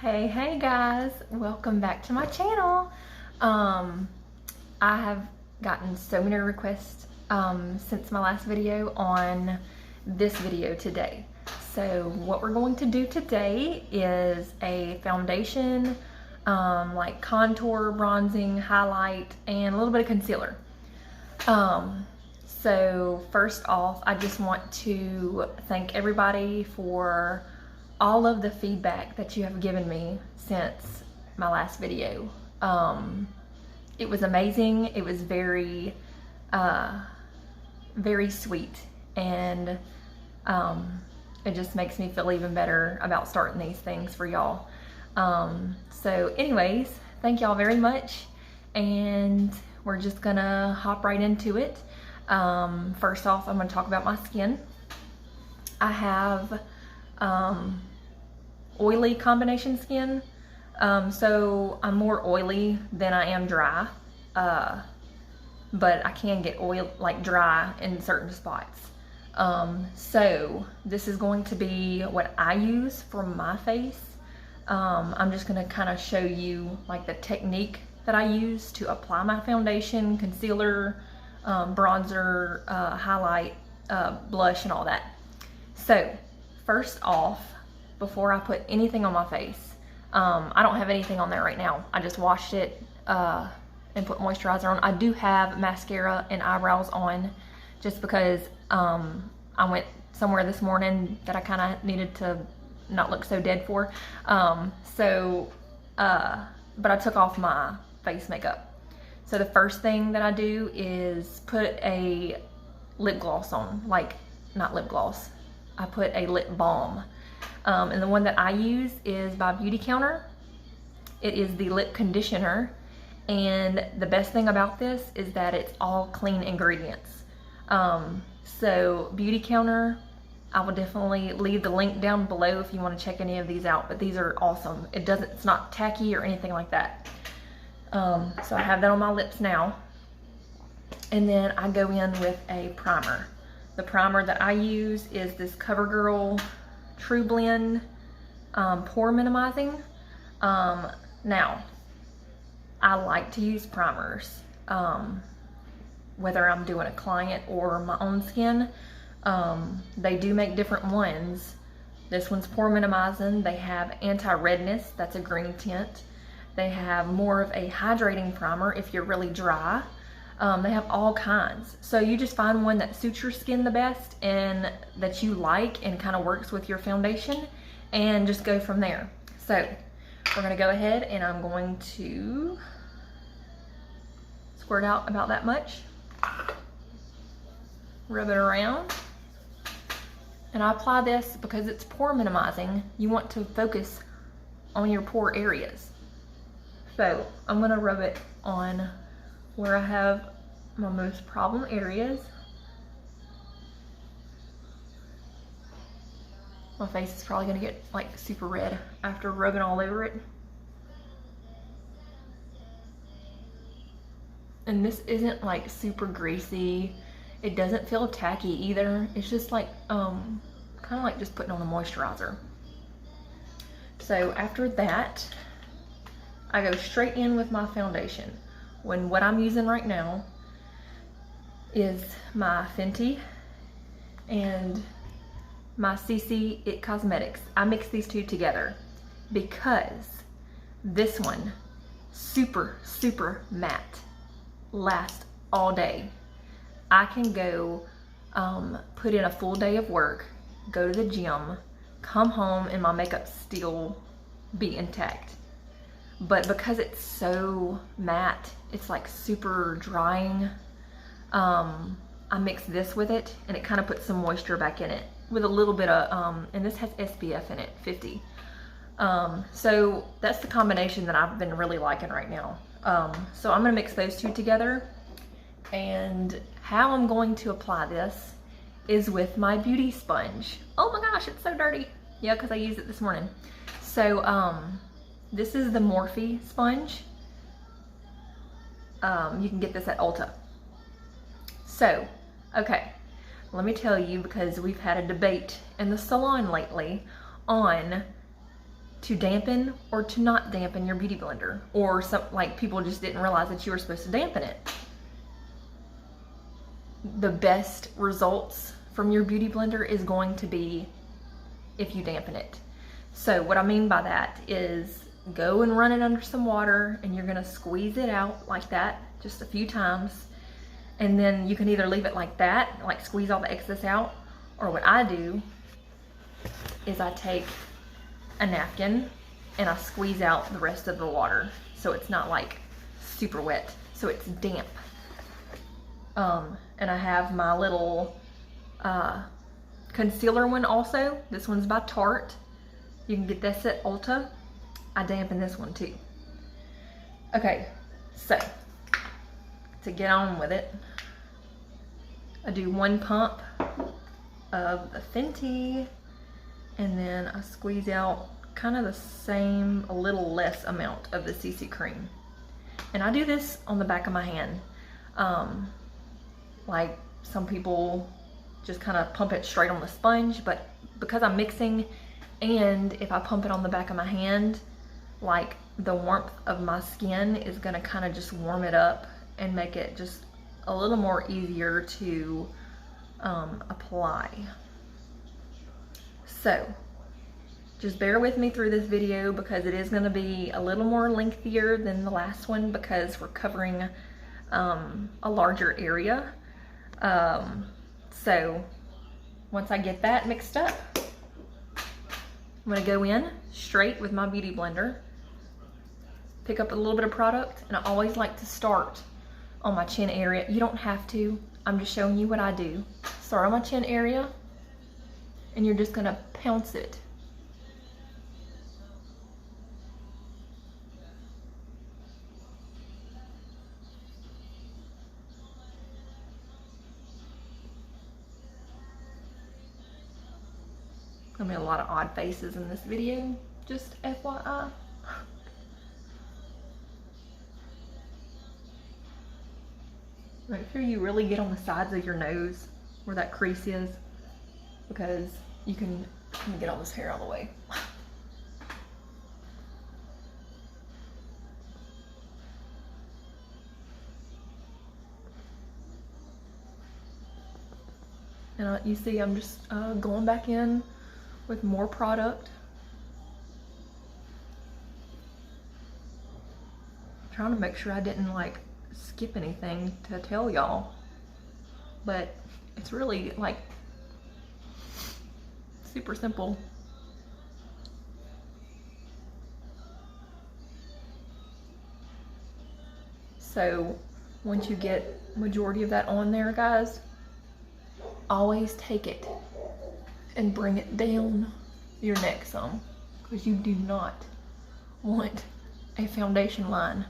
Hey guys, welcome back to my channel. I have gotten so many requests since my last video on this video today. So what we're going to do today is a foundation, like contour, bronzing, highlight, and a little bit of concealer. So first off, I just want to thank everybody for all of the feedback that you have given me since my last video. It was amazing. It was very sweet, and it just makes me feel even better about starting these things for y'all. So anyways, thank y'all very much, and we're just gonna hop right into it. First off, I'm gonna talk about my skin. I have oily combination skin, so I'm more oily than I am dry, but I can get oil, like dry in certain spots. So this is going to be what I use for my face. I'm just gonna kind of show you like the technique that I use to apply my foundation, concealer, bronzer, highlight, blush, and all that. So first off, before I put anything on my face, I don't have anything on there right now. I just washed it and put moisturizer on. I do have mascara and eyebrows on just because I went somewhere this morning that I kind of needed to not look so dead for. But I took off my face makeup. So the first thing that I do is put a lip gloss on, like not lip gloss. I put a lip balm. And the one that I use is by Beauty Counter. It is the lip conditioner, and the best thing about this is that it's all clean ingredients. So Beauty Counter, I will definitely leave the link down below if you want to check any of these out, but these are awesome. It's not tacky or anything like that. So I have that on my lips now, and then I go in with a primer. The primer that I use is this CoverGirl True Blend pore minimizing. Now, I like to use primers, whether I'm doing a client or my own skin. They do make different ones. This one's pore minimizing. They have anti-redness, that's a green tint. They have more of a hydrating primer if you're really dry. They have all kinds. So you just find one that suits your skin the best and that you like and kind of works with your foundation, and just go from there. So we're gonna go ahead and I'm going to squirt out about that much. Rub it around. And I apply this because it's pore minimizing. You want to focus on your pore areas. So I'm gonna rub it on where I have my most problem areas. My face is probably gonna get like super red after rubbing all over it. And this isn't like super greasy. It doesn't feel tacky either. It's just like, kind of like just putting on a moisturizer. So after that, I go straight in with my foundation. What I'm using right now is my Fenty and my CC It Cosmetics. I mix these two together because this one, super matte, lasts all day. I can go put in a full day of work, go to the gym, come home, and my makeup still be intact. But because it's so matte, it's like super drying. I mix this with it, and it kind of puts some moisture back in it with a little bit of, and this has SPF in it, 50. So that's the combination that I've been really liking right now. So I'm gonna mix those two together, and how I'm going to apply this is with my beauty sponge. Oh my gosh, it's so dirty. Yeah, because I used it this morning. So this is the Morphe sponge. You can get this at Ulta. So, okay, let me tell you, because we've had a debate in the salon lately on to dampen or to not dampen your beauty blender, or some, like, people just didn't realize that you were supposed to dampen it. The best results from your beauty blender is going to be if you dampen it. So what I mean by that is go and run it under some water, and you're gonna squeeze it out like that just a few times, and then you can either leave it like that, like squeeze all the excess out, or what I do is I take a napkin and I squeeze out the rest of the water so it's not like super wet, so it's damp. And I have my little concealer one also. This one's by Tarte. You can get this at Ulta. I dampen this one too. Okay, so to get on with it, I do 1 pump of the Fenty, and then I squeeze out kind of the same, a little less amount of the CC cream. And I do this on the back of my hand. Like some people just kind of pump it straight on the sponge, but because I'm mixing, and if I pump it on the back of my hand, like the warmth of my skin is gonna kind of just warm it up and make it just a little more easier to apply. So just bear with me through this video because it is going to be a little more lengthier than the last one because we're covering a larger area. So once I get that mixed up, I'm going to go in straight with my beauty blender, pick up a little bit of product, and I always like to start on my chin area. You don't have to, I'm just showing you what I do. Start on my chin area, and you're just going to pounce it. Gonna be a lot of odd faces in this video, just FYI. Make sure you really get on the sides of your nose where that crease is, because you can, let me get all this hair out of the way. And you see I'm just going back in with more product. I'm trying to make sure I didn't like skip anything to tell y'all, but it's really like super simple. So once you get majority of that on there, guys, always take it and bring it down your neck some, because you do not want a foundation line.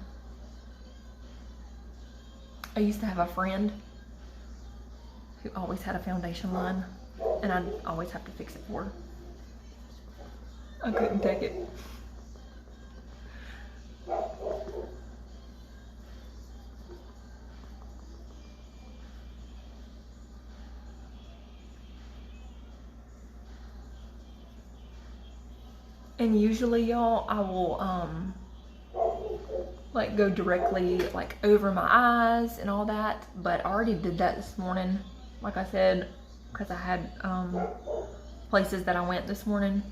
I used to have a friend who always had a foundation line, and I'd always have to fix it for her. I couldn't take it. And usually, y'all, I will like go directly like over my eyes and all that, but I already did that this morning, like I said, because I had places that I went this morning.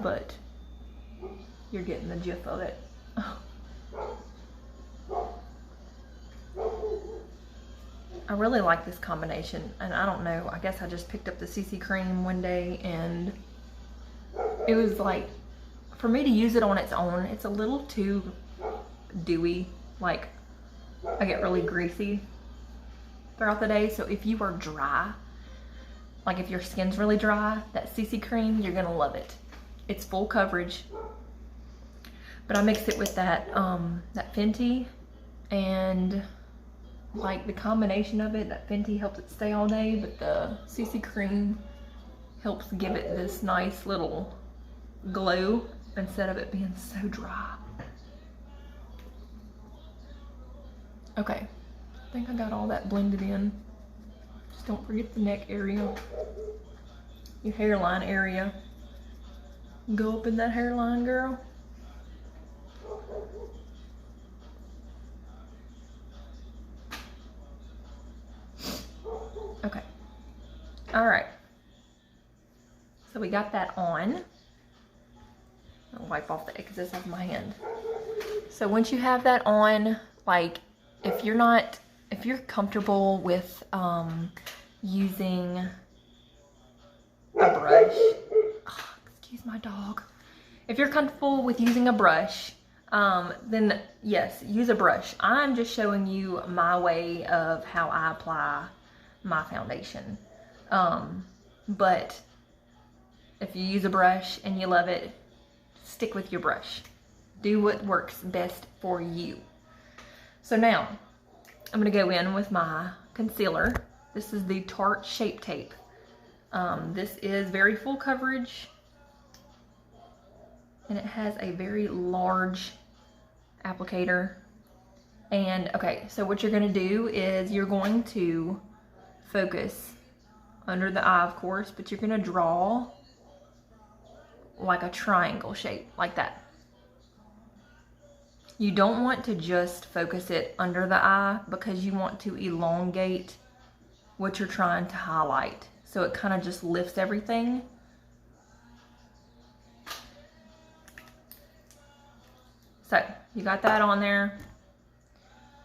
But you're getting the gist of it. I really like this combination, and I don't know, I guess I just picked up the CC cream one day and it was like, for me to use it on its own, it's a little too dewy. Like, I get really greasy throughout the day. So if you are dry, like if your skin's really dry, that CC cream, you're gonna love it. It's full coverage. But I mixed it with that that Fenty, and like the combination of it, that Fenty helps it stay all day, but the CC cream helps give it this nice little glow instead of it being so dry. Okay, I think I got all that blended in. Just don't forget the neck area. your hairline area. Go up in that hairline, girl. Okay. All right. So we got that on. I'll wipe off the excess off my hand. So once you have that on, like if you're comfortable with using a brush, oh, excuse my dog. If you're comfortable with using a brush, then yes, use a brush. I'm just showing you my way of how I apply my foundation. But if you use a brush and you love it, stick with your brush. Do what works best for you. So now, I'm gonna go in with my concealer. This is the Tarte Shape Tape. This is very full coverage, and it has a very large applicator. And okay, so what you're gonna do is you're going to focus under the eye, of course, but you're gonna draw like a triangle shape, like that. You don't want to just focus it under the eye because you want to elongate what you're trying to highlight. So it kind of just lifts everything. So you got that on there.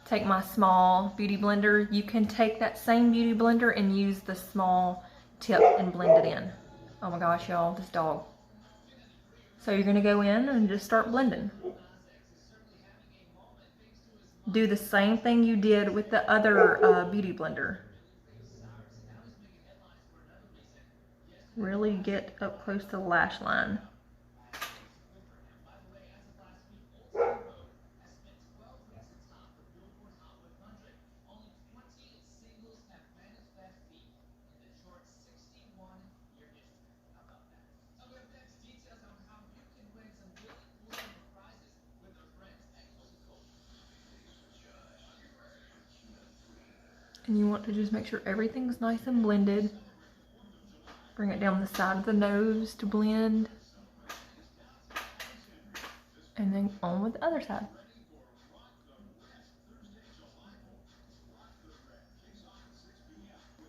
Take my small beauty blender. You can take that same beauty blender and use the small tip and blend it in. Oh my gosh, y'all, this dog. So you're gonna go in and just start blending. Do the same thing you did with the other beauty blender. Really get up close to the lash line. And you want to just make sure everything's nice and blended. Bring it down the side of the nose to blend. And then on with the other side.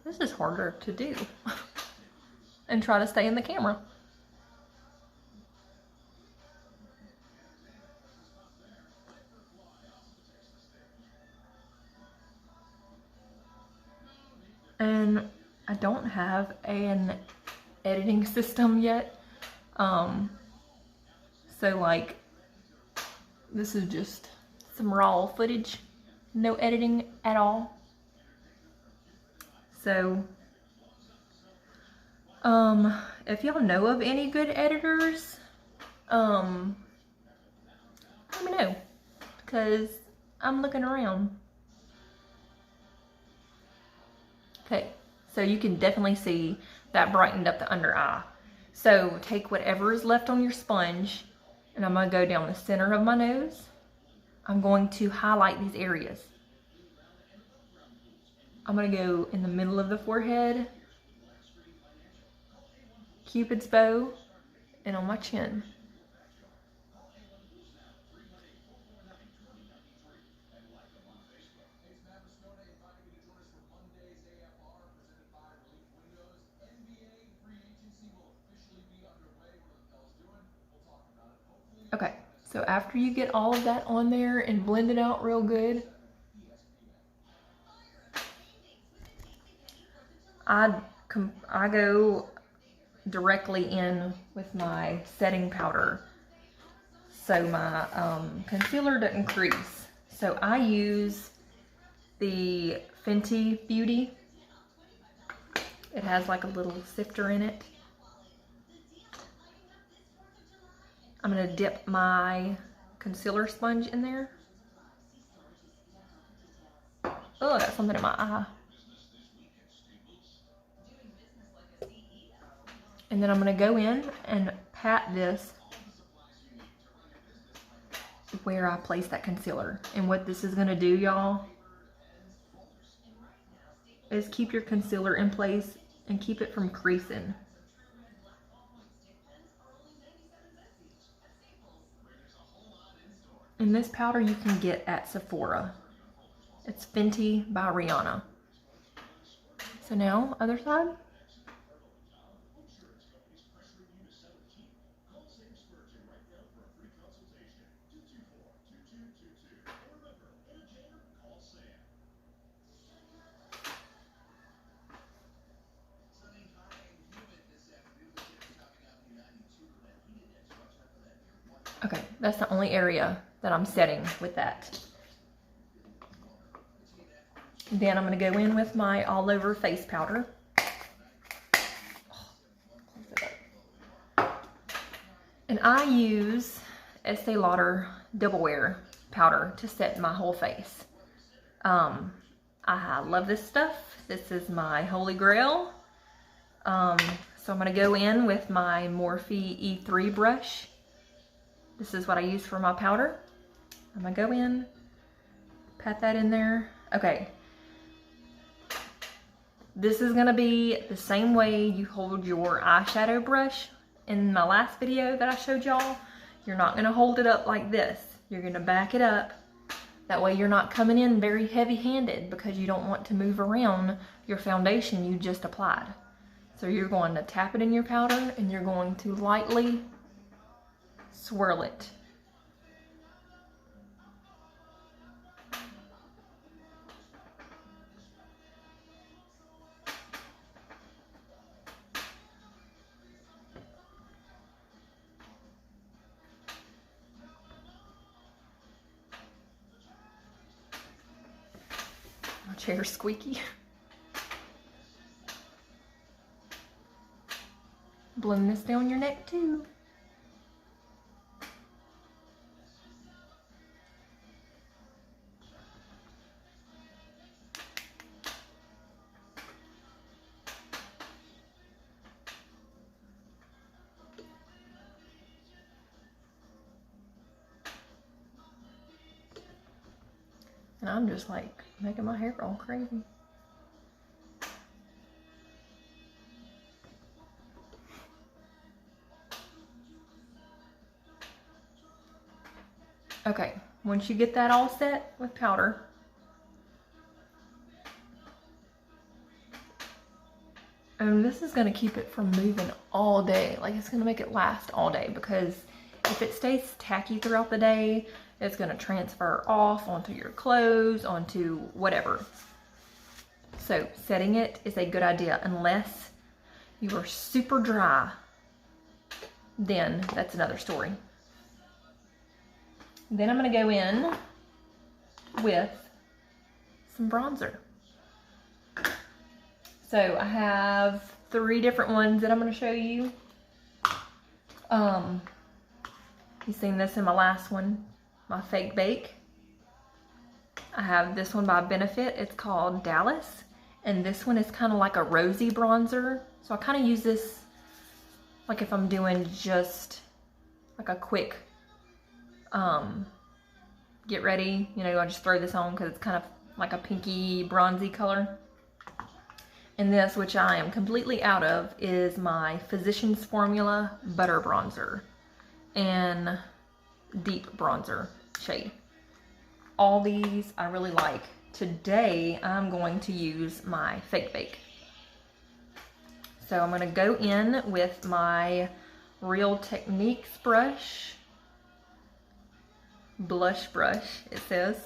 This is harder to do. And try to stay in the camera. And I don't have an editing system yet. So like, this is just some raw footage, no editing at all. So, if y'all know of any good editors, let me know, because I'm looking around. Okay, so you can definitely see that brightened up the under eye. So take whatever is left on your sponge, and I'm gonna go down the center of my nose. I'm going to highlight these areas. I'm gonna go in the middle of the forehead, Cupid's bow, and on my chin. Okay, so after you get all of that on there and blend it out real good, I go directly in with my setting powder so my concealer doesn't crease. So I use the Fenty Beauty. It has like a little sifter in it. I'm gonna dip my concealer sponge in there. Oh, I got something in my eye. And then I'm gonna go in and pat this where I place that concealer. And what this is gonna do, y'all, is keep your concealer in place and keep it from creasing. And this powder you can get at Sephora. It's Fenty by Rihanna. So now, other side. Okay, that's the only area that I'm setting with that. Then I'm going to go in with my all over face powder. And I use Estee Lauder Double Wear powder to set my whole face. I love this stuff. This is my holy grail. So I'm going to go in with my Morphe E3 brush. This is what I use for my powder. I'm going to go in, pat that in there. Okay. This is going to be the same way you hold your eyeshadow brush in my last video that I showed y'all. You're not going to hold it up like this. You're going to back it up. That way you're not coming in very heavy-handed because you don't want to move around your foundation you just applied. So you're going to tap it in your powder and you're going to lightly swirl it. My chair's squeaky. Blend this down your neck too. And I'm just like making my hair all crazy. Okay, once you get that all set with powder, and this is gonna keep it from moving all day. Like, it's gonna make it last all day, because if it stays tacky throughout the day, it's gonna transfer off onto your clothes, onto whatever. So setting it is a good idea, unless you are super dry, then that's another story. Then I'm gonna go in with some bronzer. So I have 3 different ones that I'm gonna show you. You've seen this in my last one, my Fake Bake. I have this one by Benefit, it's called Dallas. And this one is kind of like a rosy bronzer. So I kind of use this like if I'm doing just like a quick get ready, you know, I just throw this on because it's kind of like a pinky bronzy color. And this, which I am completely out of, is my Physicians Formula Butter Bronzer in Deep Bronzer shade. All these I really like. Today I'm going to use my Fake Bake. So I'm going to go in with my Real Techniques brush. Blush brush, it says.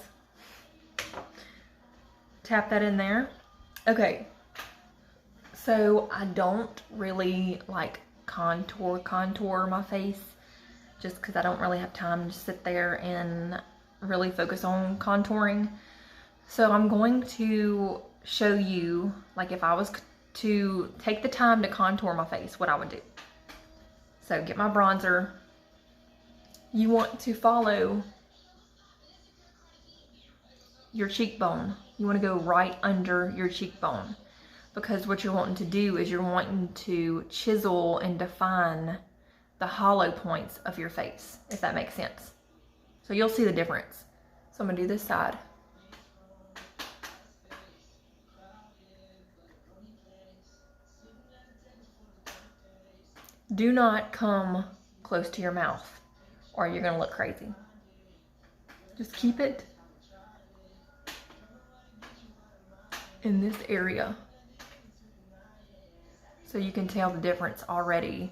Tap that in there. Okay, so I don't really like contour my face, just because I don't really have time to sit there and really focus on contouring. So I'm going to show you, like, if I was to take the time to contour my face, what I would do. So get my bronzer. You want to follow your cheekbone. You want to go right under your cheekbone, because what you're wanting to do is you're wanting to chisel and define the hollow points of your face, if that makes sense. So you'll see the difference. So I'm going to do this side. Do not come close to your mouth or you're going to look crazy. just keep it in this area. So you can tell the difference already,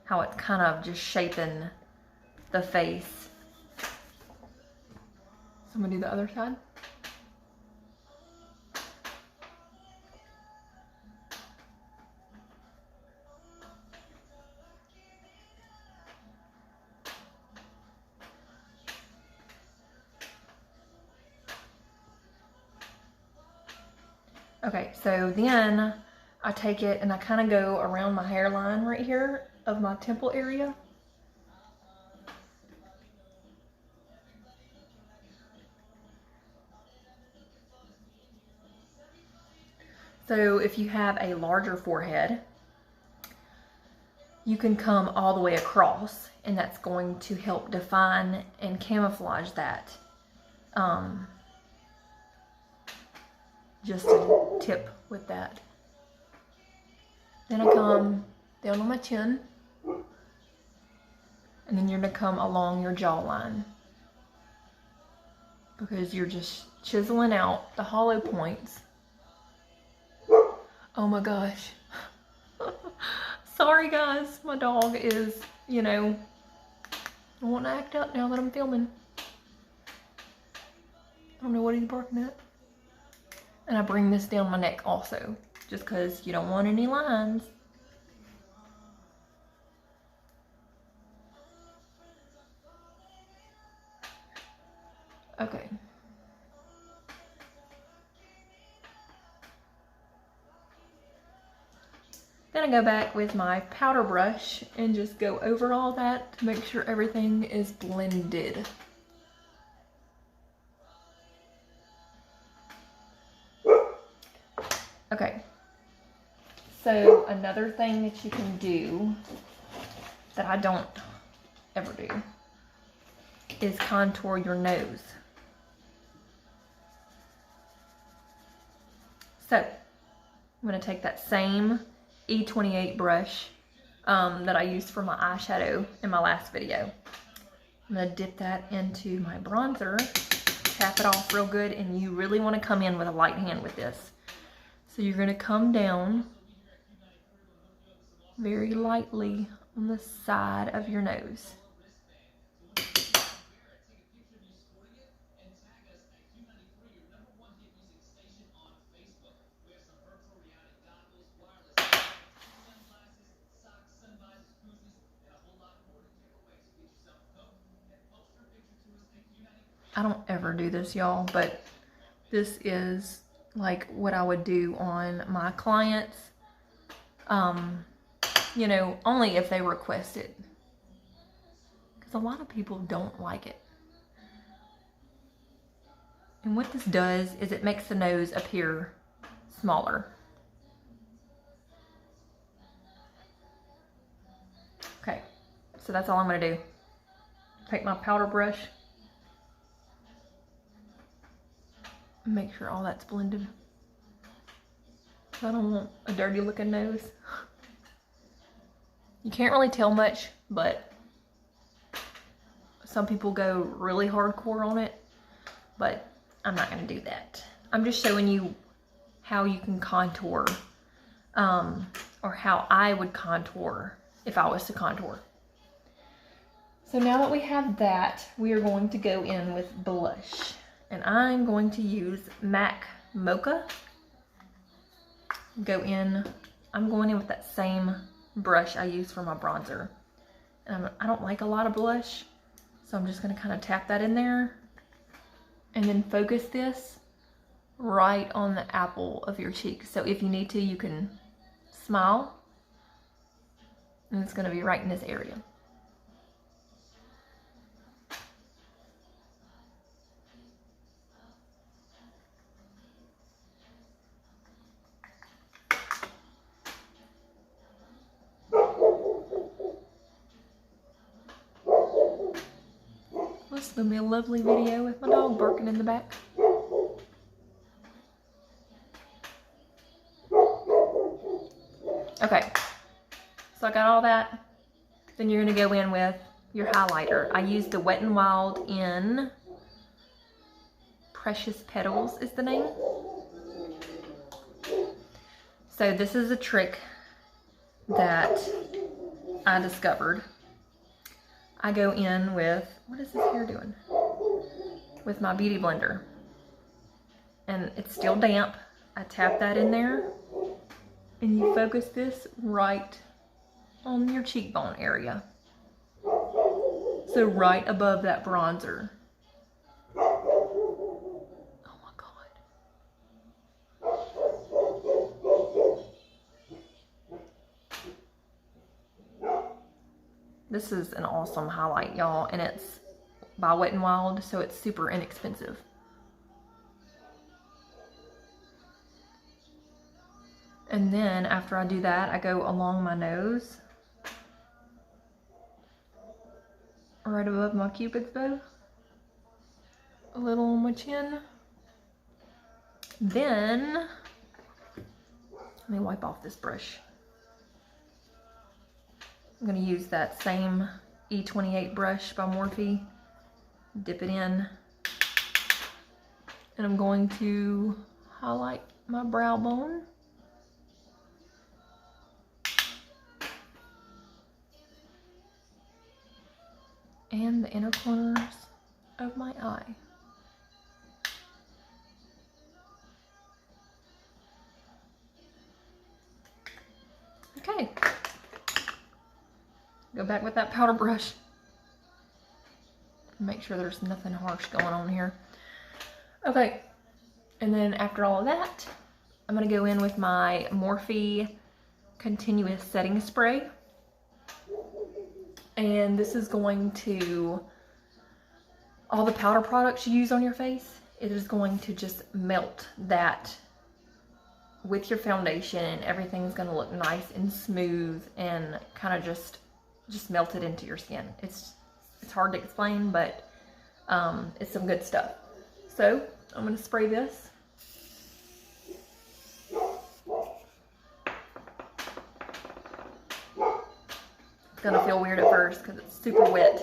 how it's kind of just shaping the face. So I'm gonna do the other side. Okay, so then I take it and I kind of go around my hairline right here of my temple area. So if you have a larger forehead, you can come all the way across, and that's going to help define and camouflage that. Just a tip with that. Then I come down on my chin, and then you're gonna come along your jawline, because you're just chiseling out the hollow points. Oh my gosh. Sorry guys, my dog is, you know, I want to act up now that I'm filming. I don't know what he's barking at. And I bring this down my neck also, just because you don't want any lines. Okay. Then I go back with my powder brush and just go over all that to make sure everything is blended. Okay, so another thing that you can do that I don't ever do is contour your nose. So I'm going to take that same E28 brush that I used for my eyeshadow in my last video. I'm going to dip that into my bronzer, tap it off real good, and you really want to come in with a light hand with this. So you're going to come down very lightly on the side of your nose. I don't ever do this, y'all, but this is like what I would do on my clients, you know, only if they request it, because a lot of people don't like it. And what this does is it makes the nose appear smaller. Okay, so that's all I'm going to do. Take my powder brush, make sure all that's blended. I don't want a dirty looking nose. You can't really tell much, but some people go really hardcore on it, but I'm not going to do that. I'm just showing you how you can contour, or how I would contour if I was to contour. So now that we have that, we are going to go in with blush. And I'm going to use MAC Mocha. I'm going in with that same brush I use for my bronzer. And I don't like a lot of blush, so I'm just going to kind of tap that in there. And then focus this right on the apple of your cheek. So if you need to, you can smile. And it's going to be right in this area. This is going to be a lovely video with my dog barking in the back. Okay, so I got all that. Then you're going to go in with your highlighter. I used the Wet n Wild in Precious Petals is the name. So this is a trick that I discovered. I go in with, what is this hair doing? With my beauty blender. And it's still damp. I tap that in there and you focus this right on your cheekbone area. So right above that bronzer. Oh my God. This is an awesome highlight, y'all, and it's by Wet n Wild, so it's super inexpensive. And then after I do that, I go along my nose, right above my Cupid's bow, a little on my chin. Then, let me wipe off this brush. I'm gonna use that same E28 brush by Morphe, dip it in, and I'm going to highlight my brow bone. And the inner corners of my eye. Okay. Go back with that powder brush. Make sure there's nothing harsh going on here. Okay. And then after all of that, I'm gonna go in with my Morphe Continuous Setting Spray. And this is going to, all the powder products you use on your face, it is going to just melt that with your foundation, and everything's gonna look nice and smooth and kind of just melt it into your skin. It's hard to explain, but it's some good stuff. So I'm gonna spray this. Gonna feel weird at first because it's super wet.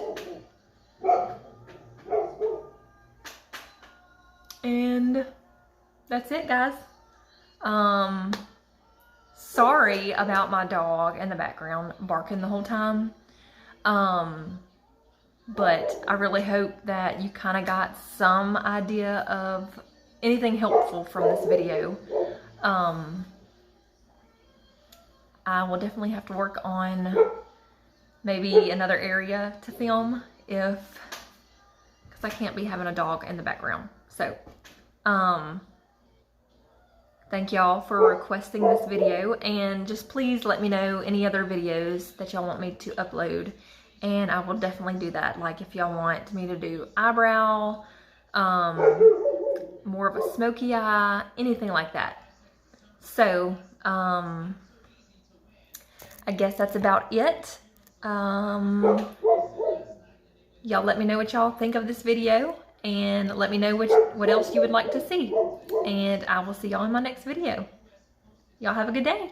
And that's it, guys. Sorry about my dog in the background barking the whole time. But I really hope that you kind of got some idea of anything helpful from this video. I will definitely have to work on maybe another area to film because I can't be having a dog in the background. So, thank y'all for requesting this video, and just please let me know any other videos that y'all want me to upload, and I will definitely do that. Like if y'all want me to do eyebrow, more of a smoky eye, anything like that. So, I guess that's about it. Y'all let me know what y'all think of this video, and let me know what else you would like to see, and I will see y'all in my next video. Y'all have a good day.